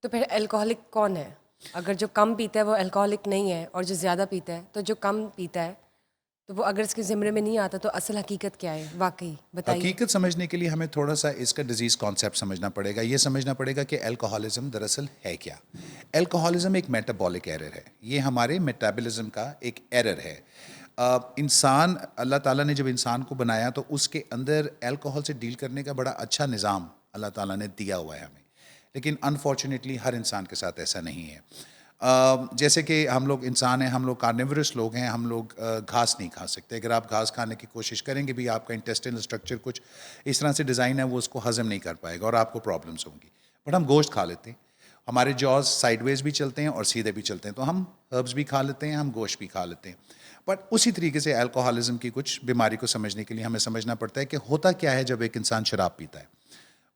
تو پھر الکوہولک کون ہے؟ اگر جو کم پیتا ہے وہ الکوہولک نہیں ہے، اور جو زیادہ پیتا ہے، تو جو کم پیتا ہے تو وہ اگر اس کے زمرے میں نہیں آتا تو اصل حقیقت کیا ہے واقعی بتائیے. حقیقت سمجھنے کے لیے ہمیں تھوڑا سا اس کا ڈیزیز کانسیپٹ سمجھنا پڑے گا. یہ سمجھنا پڑے گا کہ الکوہولزم دراصل ہے کیا. الکوہولزم ایک میٹابولک ایرر ہے. یہ ہمارے میٹابولزم کا ایک ایرر ہے. انسان، اللہ تعالیٰ نے جب انسان کو بنایا تو اس کے اندر الکوہول سے ڈیل کرنے کا بڑا اچھا نظام اللہ تعالیٰ نے دیا ہوا ہے ہمیں. لیکن انفارچونیٹلی ہر انسان کے ساتھ ایسا نہیں ہے. جیسے کہ ہم لوگ انسان ہیں، ہم لوگ کارنیورس لوگ ہیں، ہم لوگ گھاس نہیں کھا سکتے. اگر آپ گھاس کھانے کی کوشش کریں گے بھی آپ کا انٹیسٹینل اسٹرکچر کچھ اس طرح سے ڈیزائن ہے وہ اس کو ہضم نہیں کر پائے گا اور آپ کو پرابلمس ہوں گی. بٹ ہم گوشت کھا لیتے ہیں، ہمارے جاز سائڈ ویز بھی چلتے ہیں اور سیدھے بھی چلتے ہیں. تو ہم ہربس بھی کھا لیتے ہیں، ہم گوشت بھی کھا لیتے ہیں. بٹ اسی طریقے سے الکوہولزم کی کچھ بیماری کو سمجھنے کے لیے ہمیں سمجھنا پڑتا ہے کہ ہوتا کیا ہے جب ایک انسان شراب پیتا ہے.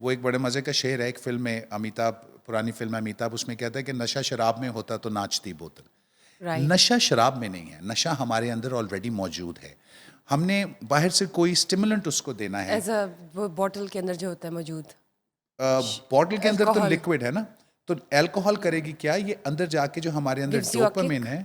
وہ ایک بڑے مزے کا شعر ہے ایک فلم میں، امیتابھ، پرانی فلم ہے امیتابھ، اس میں کہتا ہے کہ نشہ شراب میں ہوتا تو ناچتی بوتل. رائٹ. نشہ شراب میں نہیں ہے، نشہ ہمارے اندر آلریڈی موجود ہے. ہم نے باہر سے کوئی اسٹیمولنٹ اس کو دینا ہے. ایز اے وہ بوٹل کے اندر جو ہوتا ہے موجود باٹل کے اندر تو الکوہول لکوڈ ہے نا. تو الکوہول کرے گی کیا، یہ اندر جا کے جو ہمارے اندر gives you a ڈوپامین ہے،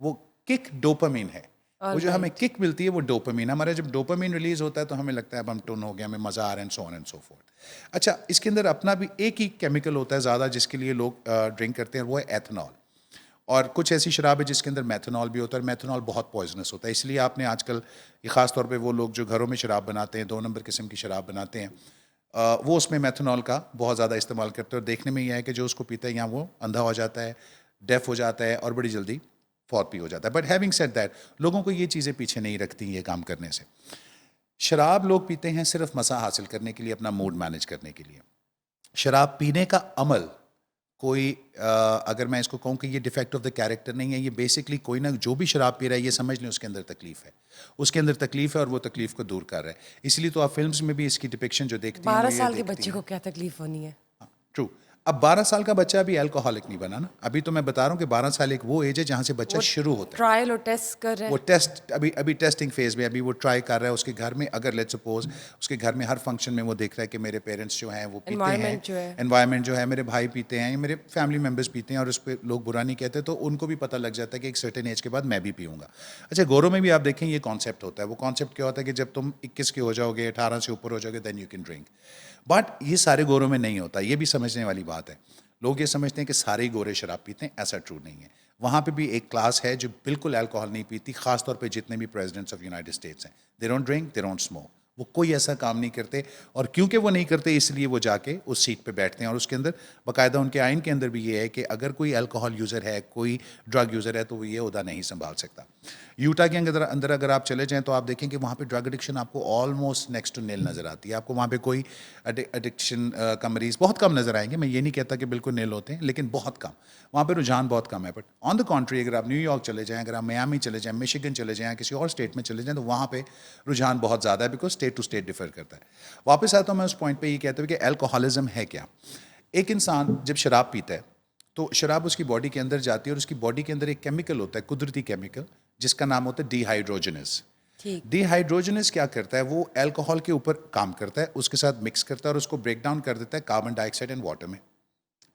وہ کک ڈوپامین ہے. وہ جو ہمیں کک ملتی ہے وہ ڈوپامین. ہمارا جب ڈوپامین ریلیز ہوتا ہے تو ہمیں لگتا ہے اب ہم ٹون ہو گیا، ہمیں مزہ آ رہا ہے، سو آن اینڈ سو فورتھ. اچھا، اس کے اندر اپنا بھی ایک ہی کیمیکل ہوتا ہے زیادہ جس کے لیے لوگ ڈرنک کرتے ہیں، وہ ہے ایتھنال. اور کچھ ایسی شراب ہے جس کے اندر میتھنال بھی ہوتا ہے، اور میتھنال بہت پوائزنس ہوتا ہے. اس لیے آپ نے آج کل یہ خاص طور پہ وہ لوگ جو گھروں میں شراب بناتے ہیں، 2 نمبر قسم کی شراب بناتے ہیں، وہ اس میں میتھنال کا بہت زیادہ استعمال کرتے ہیں. اور دیکھنے میں یہ ہے کہ جو اس کو پیتا ہے یا وہ اندھا ہو جاتا ہے، ڈیف ہو جاتا ہے اور بڑی جلدی فوت بھی ہو جاتا ہے. بٹ ہیونگ سیڈ دیٹ، لوگوں کو یہ چیزیں پیچھے نہیں رکھتی یہ کام کرنے سے. شراب لوگ پیتے ہیں صرف مزہ حاصل کرنے کے لیے، اپنا موڈ مینیج کرنے کے لیے. شراب پینے کا عمل کوئی اگر میں اس کو کہوں کہ یہ ڈیفیکٹ آف دا کیریکٹر نہیں ہے، یہ بیسکلی کوئی نہ جو بھی شراب پی رہا ہے یہ سمجھ لیں اس کے اندر تکلیف ہے. اس کے اندر تکلیف ہے اور وہ تکلیف کو دور کر رہا ہے. اس لیے تو آپ فلمز میں بھی اس کی ڈپکشن جو دیکھتی ہیں وہ 12 یہ سال کے دیکھتی بچے ہیں. کو کیا تکلیف ہونی ہے؟ ٹرو. اب 12 سال کا بچہ بھی الکوہولک نہیں بنا نا. ابھی تو میں بتا رہا ہوں کہ 12 سال ایک وہ ایج ہے جہاں سے بچہ شروع ہوتا ہے. ٹرائل اور ٹیسٹ کر رہے وہ ہیں. ٹیسٹ ابھی ٹیسٹنگ فیز میں، ابھی وہ ٹرائی کر رہا ہے. اس کے گھر میں اگر لیٹ سپوز اس کے گھر میں ہر فنکشن میں وہ دیکھ رہا ہے کہ میرے پیرنٹس جو ہیں وہ پیتے ہیں، انوائرمنٹ جو ہے انوائرمنٹ جو ہے، میرے بھائی پیتے ہیں، میرے فیملی ممبرس پیتے ہیں، اور اس پہ لوگ برا نہیں کہتے، تو ان کو بھی پتہ لگ جاتا ہے کہ ایک سرٹن ایج کے بعد میں بھی پیوں گا. اچھا، گوروں میں بھی آپ دیکھیں یہ کانسیپٹ ہوتا ہے. وہ کانسیپٹ کیا ہوتا ہے کہ جب تم 21 کے ہو جاؤ گے، 18 سے اوپر ہو جاؤ گے، then you can drink. But یہ سارے گوروں میں نہیں ہوتا. یہ بھی سمجھنے والی بات ہے. لوگ یہ سمجھتے ہیں کہ سارے ہی گورے شراب پیتے ہیں، ایسا ٹرو نہیں ہے. وہاں پہ بھی ایک کلاس ہے جو بالکل الکوہول نہیں پیتی، خاص طور پہ جتنے بھی پریزیڈنٹس آف یونائٹڈ اسٹیٹس ہیں. They don't drink, they don't smoke. وہ کوئی ایسا کام نہیں کرتے، اور کیونکہ وہ نہیں کرتے اس لیے وہ جا کے اس سیٹ پہ بیٹھتے ہیں. اور اس کے اندر باقاعدہ ان کے آئین کے اندر بھی یہ ہے کہ اگر کوئی الکوہول یوزر ہے، کوئی ڈرگ یوزر ہے، تو وہ یہ عہدہ نہیں سنبھال سکتا. یوٹا کے اندر اگر آپ چلے جائیں تو آپ دیکھیں کہ وہاں پہ ڈرگ ایڈکشن آپ کو آلموسٹ نیکسٹ ٹو نیل نظر آتی ہے. آپ کو وہاں پہ کوئی ایڈکشن کا مریض بہت کم نظر آئیں گے. میں یہ نہیں کہتا کہ بالکل نیل ہوتے ہیں، لیکن بہت کم. وہاں پہ رجحان بہت کم ہے. بٹ آن دا کنٹری اگر آپ نیو یارک چلے جائیں، اگر آپ میامی چلے جائیں، میشیگن چلے جائیں، کسی اور اسٹیٹ میں چلے جائیں، تو وہاں پہ رجحان بہت زیادہ ہے، because state to state differ کرتا ہے. واپس آتا ہوں میں اس پوائنٹ پہ، یہ کہتا ہوں کہ الکوہولزم ہے کیا. ایک انسان جب شراب پیتا ہے تو شراب اس کی باڈی کے اندر جاتی ہے، اور اس کی باڈی کے اندر ایک کیمیکل ہوتا ہے، قدرتی کیمیکل، جس کا نام ہوتا ہے ڈی ہائیڈروجنز. ڈی ہائیڈروجنز کیا کرتا ہے، وہ الکوہول کے اوپر کام کرتا ہے، اس کے ساتھ مکس کرتا ہے اور اس کو بریک ڈاؤن کر دیتا ہے carbon dye oxide and water میں.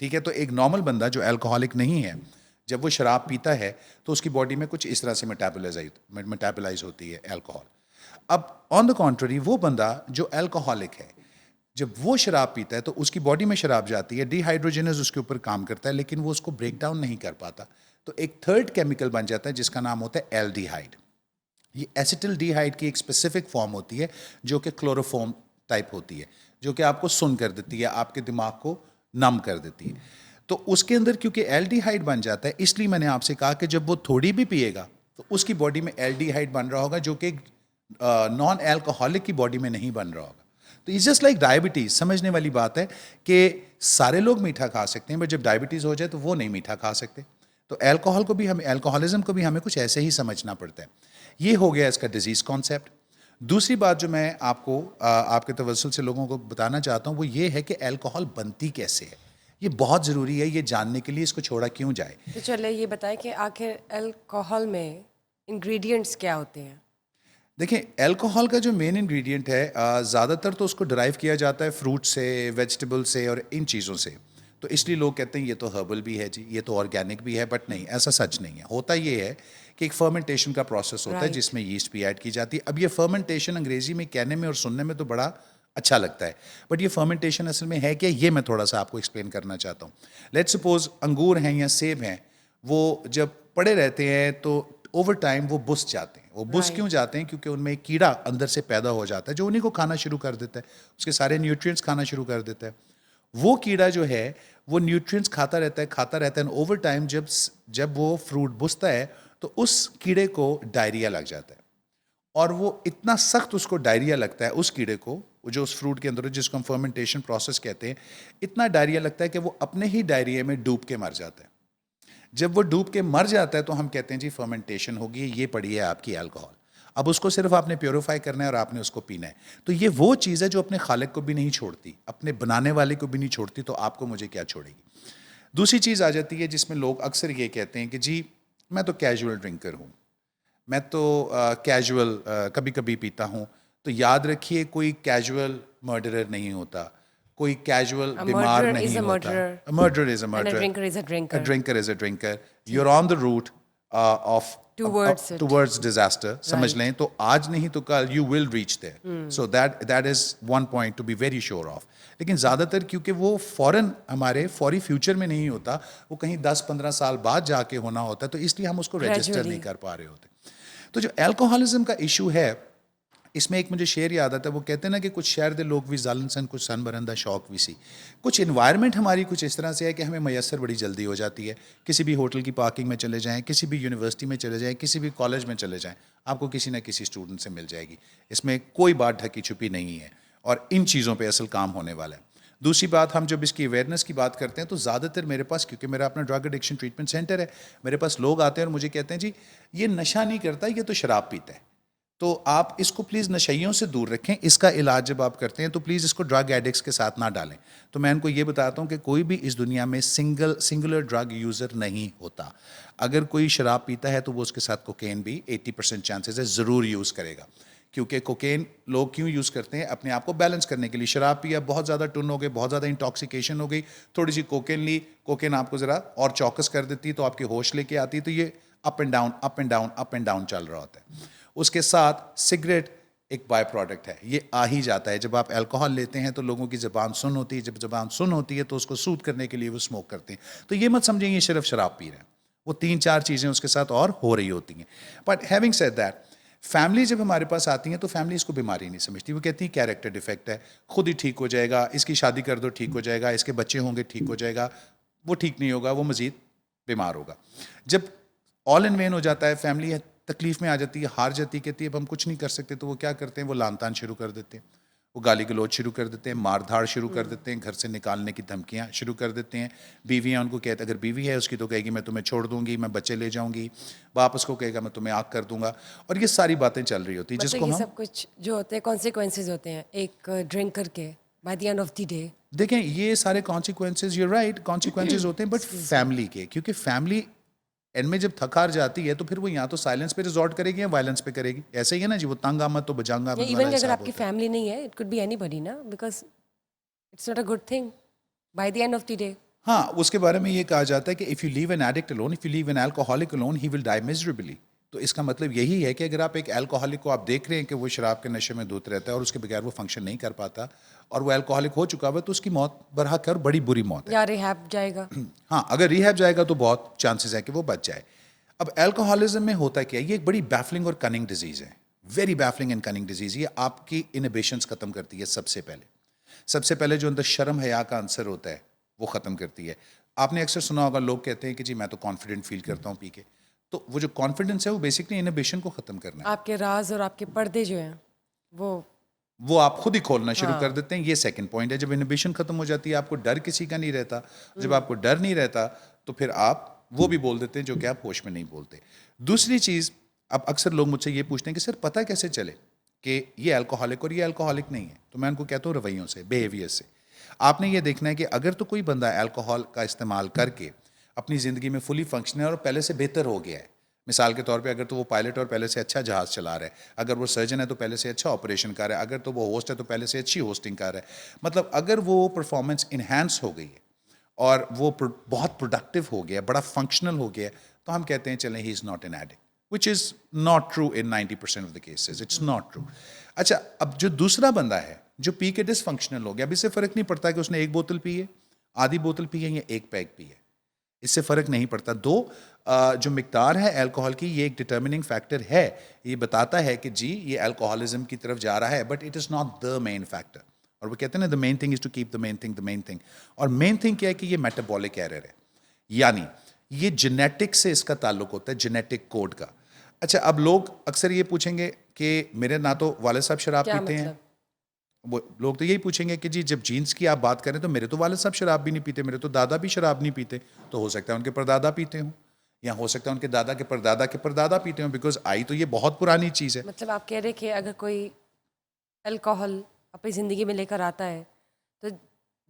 ٹھیک ہے. تو ایک نارمل بندہ جو الکوہولک نہیں ہے، جب وہ شراب پیتا ہے تو اس کی باڈی میں کچھ اس طرح سے میٹابلائز ہوتی ہے الکوہول. اب آن دا کنٹری وہ بندہ جو الکوہولک ہے، جب وہ شراب پیتا ہے تو اس کی باڈی میں شراب جاتی ہے، ڈی ہائیڈروجنز اس کے اوپر کام کرتا ہے، لیکن وہ اس کو بریک ڈاؤن نہیں کر پاتا. تو ایک تھرڈ کیمیکل بن جاتا ہے جس کا نام ہوتا ہے ایلڈیہائڈ. یہ ایسیٹل ڈی ہائیڈ کی ایک اسپیسیفک فارم ہوتی ہے جو کہ کلوروفارم ٹائپ ہوتی ہے، جو کہ آپ کو سن کر دیتی ہے، آپ کے دماغ کو نم کر دیتی ہے. تو اس کے اندر کیونکہ ایلڈیہائڈ بن جاتا ہے، اس لیے میں نے آپ سے کہا کہ جب وہ تھوڑی بھی پیے گا تو اس کی باڈی میں ایلڈیہائڈ بن رہا ہوگا، جو کہ نان الکوہولک کی باڈی میں نہیں بن رہا ہوگا. تو اٹس جسٹ لائک ڈائبٹیز. سمجھنے والی بات ہے کہ سارے لوگ میٹھا کھا سکتے ہیں، بٹ جب ڈائبٹیز ہو جائے تو وہ نہیں میٹھا کھا سکتے. تو الکوہول کو بھی ہمیں، الکوہولزم کو بھی ہمیں کچھ ایسے ہی سمجھنا پڑتا ہے. یہ ہو گیا اس کا ڈیزیز کانسیپٹ. دوسری بات جو میں آپ کو آپ کے توسل سے لوگوں کو بتانا چاہتا ہوں وہ یہ ہے کہ الکوہول بنتی کیسے ہے. یہ بہت ضروری ہے یہ جاننے کے لیے، اس کو چھوڑا کیوں جائے. تو چلے یہ بتائیں کہ آخر الکوہول میں انگریڈینٹس کیا ہوتے ہیں؟ دیکھیں، الکوہول کا جو مین انگریڈینٹ ہے، زیادہ تر تو اس کو ڈرائیو کیا جاتا ہے فروٹ سے، ویجیٹیبل سے اور ان چیزوں سے. تو اس لیے لوگ کہتے ہیں یہ تو ہربل بھی ہے جی, یہ تو آرگینک بھی ہے, بٹ نہیں, ایسا سچ نہیں ہے. ہوتا یہ ہے کہ ایک فرمنٹیشن کا پروسیس ہوتا ہے جس میں یسٹ بھی ایڈ کی جاتی ہے. اب یہ فرمنٹیشن انگریزی میں کہنے میں اور سننے میں تو بڑا اچھا لگتا ہے, بٹ یہ فرمنٹیشن اصل میں ہے کیا, یہ میں تھوڑا سا آپ کو ایکسپلین کرنا چاہتا ہوں. لیٹ سپوز انگور ہیں یا سیب ہیں, وہ جب پڑے رہتے ہیں تو اوور ٹائم وہ بس جاتے ہیں. وہ بس کیوں جاتے ہیں؟ کیونکہ ان میں ایک کیڑا اندر سے پیدا ہو جاتا ہے جو انہیں کو کھانا شروع کر دیتا ہے, اس کے سارے نیوٹرینٹس کھانا شروع کر دیتا ہے. وہ کیڑا جو ہے وہ نیوٹرینٹس کھاتا رہتا ہے, اوور ٹائم جب وہ فروٹ بستا ہے تو اس کیڑے کو ڈائریا لگ جاتا ہے, اور وہ اتنا سخت اس کو ڈائریا لگتا ہے اس کیڑے کو, جو اس فروٹ کے اندر جس کو ہم فرمنٹیشن پروسیس کہتے ہیں, اتنا ڈائریا لگتا ہے کہ وہ اپنے ہی ڈائریا میں ڈوب کے مر جاتا ہے. جب وہ ڈوب کے مر جاتا ہے تو ہم کہتے ہیں جی فرمنٹیشن ہوگی, یہ پڑی ہے آپ کی الکوہول. اب اس کو صرف آپ نے پیوریفائی کرنا ہے اور آپ نے اس کو پینا ہے. تو یہ وہ چیز ہے جو اپنے خالق کو بھی نہیں چھوڑتی, اپنے بنانے والے کو بھی نہیں چھوڑتی, تو آپ کو مجھے کیا چھوڑے گی. دوسری چیز آ جاتی ہے جس میں لوگ اکثر یہ کہتے ہیں کہ جی میں تو کیجول ڈرنکر ہوں, میں تو کیجول کبھی کبھی پیتا ہوں. تو یاد رکھیے کوئی کیجول مرڈرر نہیں ہوتا, کوئی کیجول بیمار نہیں ہوتا. Murderer is a murderer, a drinker is a drinker. You're on the route of towards disaster. سمجھ لیں, تو آج نہیں تو کل you will reach there. So that is one point to be very sure of. لیکن زیادہ تر کیونکہ وہ فوراً ہمارے فوری فیوچر میں نہیں ہوتا, وہ کہیں 10-15 سال بعد جا کے ہونا ہوتا ہے, تو اس لیے ہم اس کو رجسٹر نہیں کر پا رہے ہوتے. تو جو الکوہولزم کا ایشو ہے, اس میں ایک مجھے شعر یاد آتا ہے, وہ کہتے ہیں نا کہ کچھ شہر دے لوگ بھی ظالم سن, کچھ سن برندہ شوق بھی سی. کچھ انوائرمنٹ ہماری کچھ اس طرح سے ہے کہ ہمیں میسر بڑی جلدی ہو جاتی ہے. کسی بھی ہوٹل کی پارکنگ میں چلے جائیں, کسی بھی یونیورسٹی میں چلے جائیں, کسی بھی کالج میں چلے جائیں, آپ کو کسی نہ کسی اسٹوڈنٹ سے مل جائے گی. اس میں کوئی بات ڈھکی چھپی نہیں ہے, اور ان چیزوں پہ اصل کام ہونے والا ہے. دوسری بات, ہم جب اس کی اویئرنیس کی بات کرتے ہیں تو زیادہ تر میرے پاس, کیونکہ میرا اپنا ڈرگ ایڈکشن ٹریٹمنٹ سینٹر ہے, میرے پاس لوگ آتے ہیں اور مجھے کہتے ہیں جی یہ نشہ نہیں کرتا, یہ تو شراب پیتا ہے, تو آپ اس کو پلیز نشیوں سے دور رکھیں. اس کا علاج جب آپ کرتے ہیں تو پلیز اس کو ڈرگ ایڈکٹس کے ساتھ نہ ڈالیں. تو میں ان کو یہ بتاتا ہوں کہ کوئی بھی اس دنیا میں سنگولر ڈرگ یوزر نہیں ہوتا. اگر کوئی شراب پیتا ہے تو وہ اس کے ساتھ کوکین بھی 80% چانسز ہے ضرور یوز کرے گا, کیونکہ کوکین لوگ کیوں یوز کرتے ہیں؟ اپنے آپ کو بیلنس کرنے کے لیے. شراب پیا, بہت زیادہ ٹن ہو گئے, بہت زیادہ انٹاکسیکیشن ہو گئی, تھوڑی سی کوکین لی, کوکین آپ کو ذرا اور چوکس کر دیتی ہے, تو آپ کی ہوش لے کے آتی ہے, تو یہ up and down up and down up and down چل رہا ہوتا ہے. اس کے ساتھ سگریٹ ایک بائی پروڈکٹ ہے, یہ آ ہی جاتا ہے. جب آپ الکوہول لیتے ہیں تو لوگوں کی زبان سن ہوتی ہے, جب زبان سن ہوتی ہے تو اس کو سوت کرنے کے لیے وہ اسموک کرتے ہیں. تو یہ مت سمجھیں یہ صرف شراب پی رہے ہیں, وہ 3-4 چیزیں اس کے ساتھ اور ہو رہی ہوتی ہیں. But having said that, family جب ہمارے پاس آتی ہیں تو فیملی اس کو بیماری نہیں سمجھتی, وہ کہتی ہیں کیریکٹر ڈیفیکٹ ہے, خود ہی ٹھیک ہو جائے گا, اس کی شادی کر دو ٹھیک ہو جائے گا, اس کے بچے ہوں گے ٹھیک ہو جائے گا. وہ ٹھیک نہیں ہوگا, وہ مزید بیمار ہوگا. جب آل ان وین ہو جاتا ہے, فیملی تکلیف میں آ جاتی ہے, ہار جاتی, کہتی ہے اب ہم کچھ نہیں کر سکتے, تو وہ کیا کرتے ہیں, وہ لان تان شروع کر دیتے ہیں, وہ گالی گلوچ شروع کر دیتے ہیں, مار دھاڑ شروع کر دیتے ہیں, گھر سے نکالنے کی دھمکیاں شروع کر دیتے ہیں. بیویاں ان کو کہتے, اگر بیوی ہے اس کی تو کہے گی میں تمہیں چھوڑ دوں گی, میں بچے لے جاؤں گی. باپ اس کو کہے گا میں تمہیں آگ کر دوں گا. اور یہ ساری باتیں چل رہی ہوتی ہیں, جس کو یہ ہم سب کچھ جو ہوتے ہیں کانسیکوینسز ہوتے ہیں ایک ڈرنک کر کے by the end of the day. دیکھیں یہ سارے کانسیکوینسز, یو رائٹ, کانسیکوینسز ہوتے ہیں, بٹ فیملی کے, کیونکہ فیملی اینڈ میں جب تھکار جاتی ہے تو پھر وہ یا تو سائلنس پہ ریزورٹ کرے گی یا وائلنس پہ کرے گی. ایسے ہی ہے نا جی, وہ تنگ آمد تو بجانگ آمد والا ایون اگر حساب آپ کی ہوتا ہے. فیملی نہیں ہے, it could be anybody نا, because it's not a good thing by the end of the day. ہاں, اس کے بارے میں یہ کہا جاتا ہے کہ if you leave an addict alone, if you leave an alcoholic alone, he will die miserably. تو اس کا مطلب یہی ہے کہ اگر آپ ایک الکوہولک کو آپ دیکھ رہے ہیں کہ وہ شراب کے نشے میں دھوت رہتا ہے اور اس کے بغیر وہ فنکشن نہیں کر پاتا, اور وہ الکوہولک ہو چکا ہوا, تو اس کی موت برحق ہے اور بڑی بری موت ہے. یا ریہیب جائے گا. ہاں, اگر ریہیب جائے گا تو بہت چانسز ہیں کہ وہ بچ جائے. اب الکوہولزم میں ہوتا کیا ہے, یہ ایک بڑی بیفلنگ اور کننگ ڈیزیز ہے, ویری بیفلنگ اینڈ کننگ ڈیزیز. یہ آپ کی انہیبیشنز ختم کرتی ہے. سب سے پہلے جو اندر شرم حیا کا عنصر ہوتا ہے وہ ختم کرتی ہے. آپ نے اکثر سنا ہوگا لوگ کہتے ہیں کہ جی میں تو کانفیڈنٹ فیل کرتا ہوں پی کے, تو وہ جو کانفیڈنس ہے وہ بیسکلی انہیبیشن کو ختم کرنا ہے. آپ کے راز اور آپ کے پردے جو ہیں وہ آپ خود ہی کھولنا شروع کر دیتے ہیں. یہ سیکنڈ پوائنٹ ہے. جب انہیبیشن ختم ہو جاتی ہے, آپ کو ڈر کسی کا نہیں رہتا. جب آپ کو ڈر نہیں رہتا تو پھر آپ وہ بھی بول دیتے ہیں جو کہ آپ ہوش میں نہیں بولتے. دوسری چیز, اب اکثر لوگ مجھ سے یہ پوچھتے ہیں کہ سر پتہ کیسے چلے کہ یہ الکوہولک اور یہ الکوہولک نہیں ہے؟ تو میں ان کو کہتا ہوں رویوں سے, بیہیویئر سے. آپ نے یہ دیکھنا ہے کہ اگر تو کوئی بندہ الکوہول کا استعمال کر کے اپنی زندگی میں فلی فنکشنل اور پہلے سے بہتر ہو گیا ہے, مثال کے طور پہ اگر تو وہ پائلٹ اور پہلے سے اچھا جہاز چلا رہا ہے, اگر وہ سرجن ہے تو پہلے سے اچھا آپریشن کر رہا ہے, اگر تو وہ ہوسٹ ہے تو پہلے سے اچھی ہوسٹنگ کر رہا ہے, مطلب اگر وہ پرفارمنس انہینس ہو گئی ہے اور وہ بہت پروڈکٹیو ہو گیا, بڑا فنکشنل ہو گیا, تو ہم کہتے ہیں چلیں he is not an addict, which is not true in 90% of the cases, it's not true. اچھا, اب جو دوسرا بندہ ہے جو پی کے ڈس فنکشنل ہو گیا, اب اس سے فرق نہیں پڑتا کہ اس نے ایک بوتل پی ہے, آدھی بوتل پی ہے یا ایک پیگ پی ہے, اس سے فرق نہیں پڑتا. دو جو مقدار ہے الکوہول کی, یہ ایک ڈٹرمننگ فیکٹر ہے, یہ بتاتا ہے کہ جی یہ الکوہولزم کی طرف جا رہا ہے, but it is not the main factor. اور وہ کہتے ہیں نا the main thing is to keep the main thing the main thing. اور مین تھنگ کیا ہے کہ یہ میٹابولک ایرر ہے, یعنی یہ جینیٹک سے اس کا تعلق ہوتا ہے, جینیٹک کوڈ کا. اچھا, اب لوگ اکثر یہ پوچھیں گے کہ میرے نہ تو والد صاحب شراب پیتے ہیں, وہ لوگ تو یہی پوچھیں گے کہ جی جب جینس کی آپ بات کریں تو میرے تو والد صاحب شراب بھی نہیں پیتے, میرے تو دادا بھی شراب نہیں پیتے, تو ہو سکتا ہے ان کے پردادا پیتے ہوں, یا ہو سکتا ہے ان کے دادا کے پردادا پیتے ہوں, بیکاز آئی تو یہ بہت پرانی چیز ہے. مطلب آپ کہہ رہے کہ اگر کوئی الکوہل اپنی زندگی میں لے کر آتا ہے تو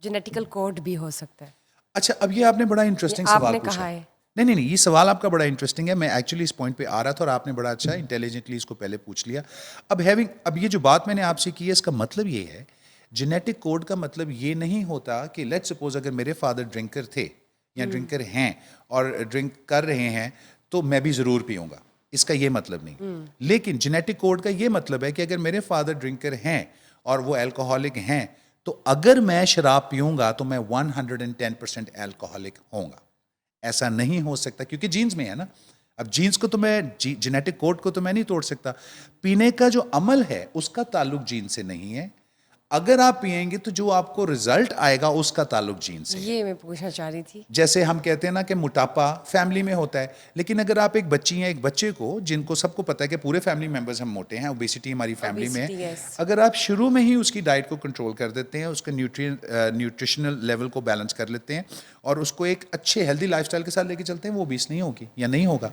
جینیٹیکل کوڈ بھی ہو سکتا ہے. اچھا, اب یہ آپ نے بڑا انٹرسٹنگ آپ سوال نے پوچھا کہا ہے. نہیں, یہ سوال آپ کا بڑا انٹرسٹنگ ہے. میں ایکچولی اس پوائنٹ پہ آ رہا تھا اور آپ نے بڑا اچھا انٹیلیجنٹلی اس کو پہلے پوچھ لیا. اب یہ جو بات میں نے آپ سے کی ہے, اس کا مطلب یہ ہے, جینیٹک کوڈ کا مطلب یہ نہیں ہوتا کہ لیٹ سپوز اگر میرے فادر ڈرنکر تھے یا ڈرنکر ہیں اور ڈرنک کر رہے ہیں تو میں بھی ضرور پیوں گا, اس کا یہ مطلب نہیں. لیکن جینیٹک کوڈ کا یہ مطلب ہے کہ اگر میرے فادر ڈرنکر ہیں اور وہ الکوہولک ہیں, تو اگر میں شراب پیوں گا تو میں 110% الکوہولک ہوں گا. ایسا نہیں ہو سکتا کیونکہ جینز میں ہے نا. اب جینز کو تو میں جینیٹک کوڈ کو تو میں نہیں توڑ سکتا. پینے کا جو عمل ہے اس کا تعلق جین سے نہیں ہے. اگر آپ پئیں گے تو جو آپ کو رزلٹ آئے گا اس کا تعلق جین سے. یہ میں پوچھنا چاہ رہی تھی. جیسے ہم کہتے ہیں نا کہ موٹاپا فیملی میں ہوتا ہے, لیکن اگر آپ ایک بچی ہیں, ایک بچے کو, جن کو سب کو پتہ ہے کہ پورے فیملی ممبرز ہم موٹے ہیں, اوبیسٹی ہماری فیملی میں ہے, اگر آپ شروع میں ہی اس کی ڈائٹ کو کنٹرول کر دیتے ہیں, اس کا نیوٹریشنل لیول کو بیلنس کر لیتے ہیں اور اس کو ایک اچھے ہیلدی لائف سٹائل کے ساتھ لے کے چلتے ہیں, وہ اوبیس نہیں ہوگی یا نہیں ہوگا.